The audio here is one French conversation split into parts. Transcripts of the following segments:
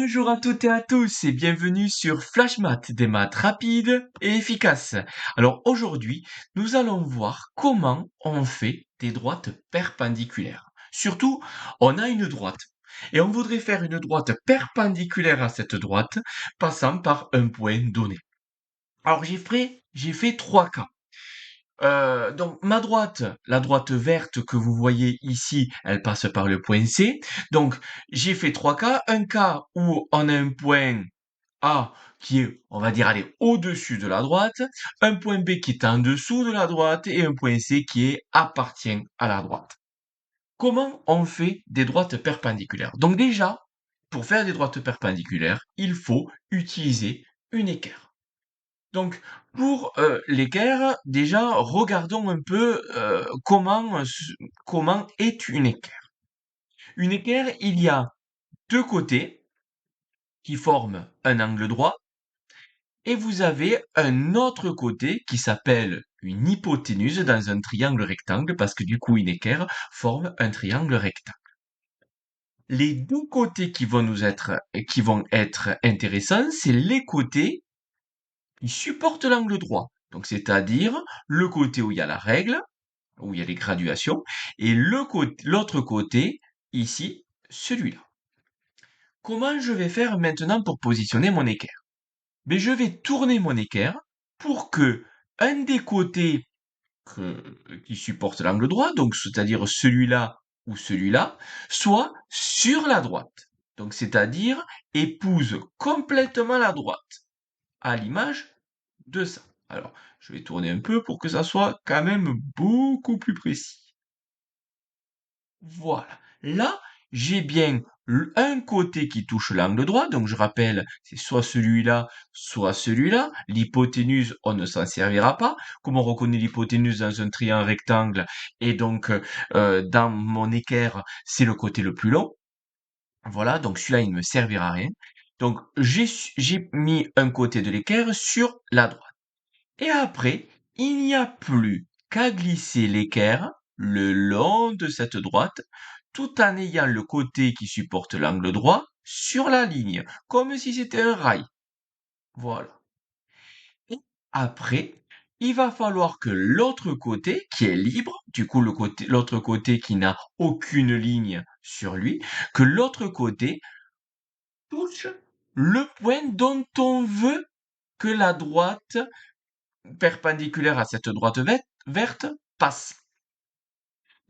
Bonjour à toutes et à tous et bienvenue sur Flash Math, des maths rapides et efficaces. Alors aujourd'hui, nous allons voir comment on fait des droites perpendiculaires. Surtout, on a une droite et on voudrait faire une droite perpendiculaire à cette droite passant par un point donné. Alors j'ai fait trois cas. Donc ma droite, la droite verte que vous voyez ici, elle passe par le point C. Donc j'ai fait trois cas. Un cas où on a un point A qui est, on va dire, allez, au-dessus de la droite, un point B qui est en dessous de la droite et un point C qui appartient à la droite. Comment on fait des droites perpendiculaires? Donc déjà, pour faire des droites perpendiculaires, il faut utiliser une équerre. Donc, pour l'équerre, déjà, regardons un peu comment est une équerre. Une équerre, il y a deux côtés qui forment un angle droit et vous avez un autre côté qui s'appelle une hypoténuse dans un triangle rectangle parce que du coup, une équerre forme un triangle rectangle. Les deux côtés qui vont être intéressants, c'est les côtés qui supportent l'angle droit. Donc, c'est-à-dire le côté où il y a la règle, où il y a les graduations, et l'autre côté, ici, celui-là. Comment je vais faire maintenant pour positionner mon équerre? Mais je vais tourner mon équerre pour que un des côtés qui supporte l'angle droit, donc c'est-à-dire celui-là ou celui-là, soit sur la droite. Donc c'est-à-dire épouse complètement la droite, à l'image de ça. Alors, je vais tourner un peu pour que ça soit quand même beaucoup plus précis. Voilà. Là, j'ai bien un côté qui touche l'angle droit, donc je rappelle, c'est soit celui-là, soit celui-là. L'hypoténuse, on ne s'en servira pas. Comme on reconnaît l'hypoténuse dans un triangle rectangle, et donc dans mon équerre, c'est le côté le plus long. Voilà, donc celui-là, il ne me servira à rien. Donc j'ai mis un côté de l'équerre sur la droite. Et après, il n'y a plus qu'à glisser l'équerre le long de cette droite, tout en ayant le côté qui supporte l'angle droit sur la ligne, comme si c'était un rail. Voilà. Et après, il va falloir que l'autre côté, qui est libre, du coup l'autre côté qui n'a aucune ligne sur lui, que l'autre côté touche le point dont on veut que la droite perpendiculaire à cette droite verte passe.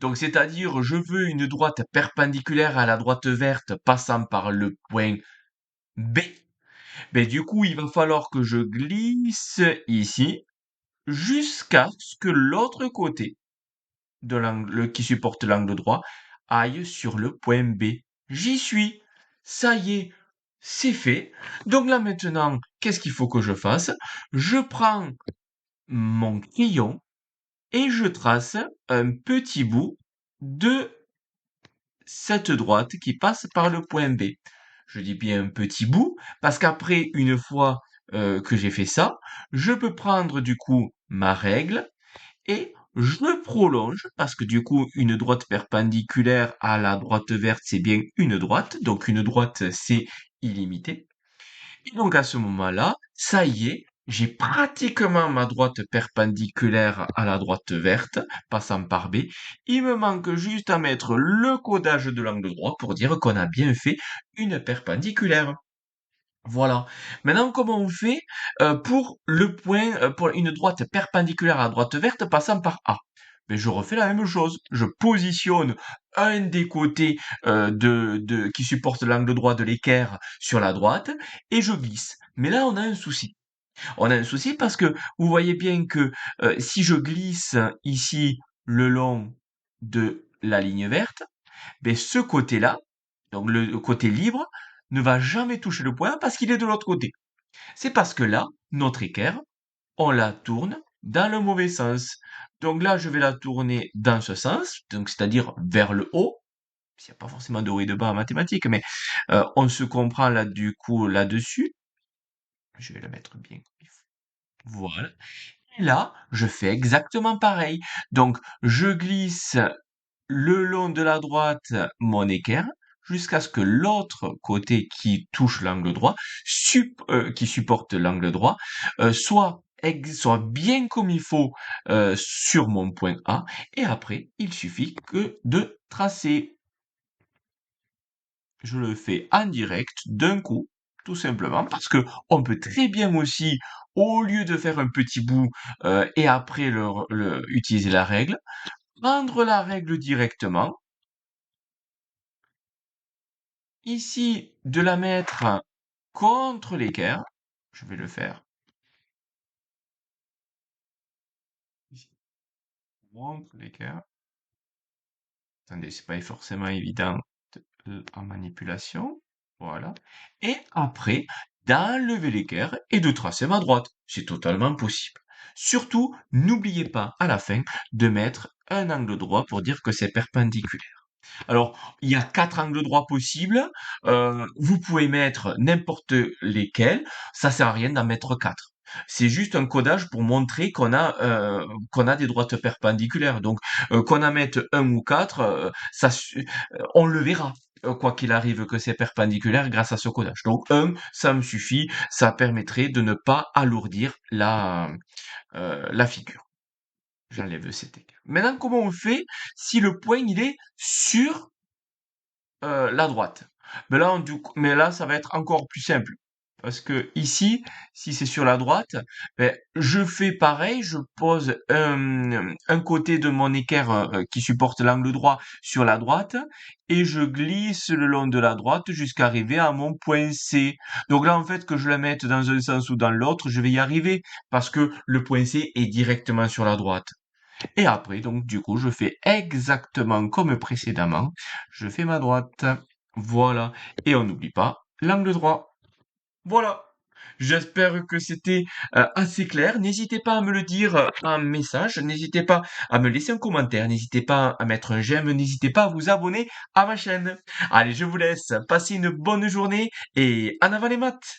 Donc, c'est-à-dire, je veux une droite perpendiculaire à la droite verte passant par le point B. Mais du coup, il va falloir que je glisse ici jusqu'à ce que l'autre côté de l'angle qui supporte l'angle droit aille sur le point B. J'y suis. Ça y est, c'est fait. Donc là maintenant, qu'est-ce qu'il faut que je fasse? Je prends mon crayon et je trace un petit bout de cette droite qui passe par le point B. Je dis bien un petit bout parce qu'après, une fois que j'ai fait ça, je peux prendre du coup ma règle et je prolonge parce que du coup, une droite perpendiculaire à la droite verte, c'est bien une droite. Donc une droite, c'est illimité. Et donc à ce moment-là, ça y est, j'ai pratiquement ma droite perpendiculaire à la droite verte, passant par B. Il me manque juste à mettre le codage de l'angle droit pour dire qu'on a bien fait une perpendiculaire. Voilà. Maintenant, comment on fait pour le point, pour une droite perpendiculaire à la droite verte passant par A? Mais je refais la même chose. Je positionne un des côtés qui supporte l'angle droit de l'équerre sur la droite et je glisse. Mais là, on a un souci. On a un souci parce que vous voyez bien que si je glisse ici le long de la ligne verte, ben ce côté-là, donc le côté libre, ne va jamais toucher le point parce qu'il est de l'autre côté. C'est parce que là, notre équerre, on la tourne dans le mauvais sens. Donc là, je vais la tourner dans ce sens, donc c'est-à-dire vers le haut. Il n'y a pas forcément de haut et de bas en mathématiques, mais on se comprend là du coup là-dessus. Je vais le mettre bien comme il faut. Voilà. Et là, je fais exactement pareil. Donc, je glisse le long de la droite mon équerre, jusqu'à ce que l'autre côté qui touche l'angle droit, qui supporte l'angle droit, soit bien comme il faut sur mon point A. Et après, il suffit que de tracer. Je le fais en direct, d'un coup, tout simplement, parce que on peut très bien aussi, au lieu de faire un petit bout et après utiliser la règle, prendre la règle directement, ici, de la mettre contre l'équerre, je vais le faire, ici, contre l'équerre, attendez, c'est pas forcément évident en manipulation, voilà, et après, d'enlever l'équerre et de tracer ma droite, c'est totalement possible. Surtout, n'oubliez pas à la fin de mettre un angle droit pour dire que c'est perpendiculaire. Alors, il y a 4 angles droits possibles. Vous pouvez mettre n'importe lesquels. Ça sert à rien d'en mettre 4. C'est juste un codage pour montrer qu'on a des droites perpendiculaires. Donc, qu'on en mette un ou 4, on le verra. Quoi qu'il arrive, que c'est perpendiculaire grâce à ce codage. Donc un, ça me suffit, ça permettrait de ne pas alourdir la figure. J'enlève cet équerre. Maintenant, comment on fait si le point il est sur la droite? Mais là, ça va être encore plus simple. Parce que ici, si c'est sur la droite, ben, je fais pareil, je pose un côté de mon équerre qui supporte l'angle droit sur la droite et je glisse le long de la droite jusqu'à arriver à mon point C. Donc là, en fait, que je la mette dans un sens ou dans l'autre, je vais y arriver parce que le point C est directement sur la droite. Et après, donc, du coup, je fais exactement comme précédemment. Je fais ma droite. Voilà. Et on n'oublie pas l'angle droit. Voilà. J'espère que c'était assez clair. N'hésitez pas à me le dire en message. N'hésitez pas à me laisser un commentaire. N'hésitez pas à mettre un j'aime. N'hésitez pas à vous abonner à ma chaîne. Allez, je vous laisse. Passez une bonne journée et en avant les maths.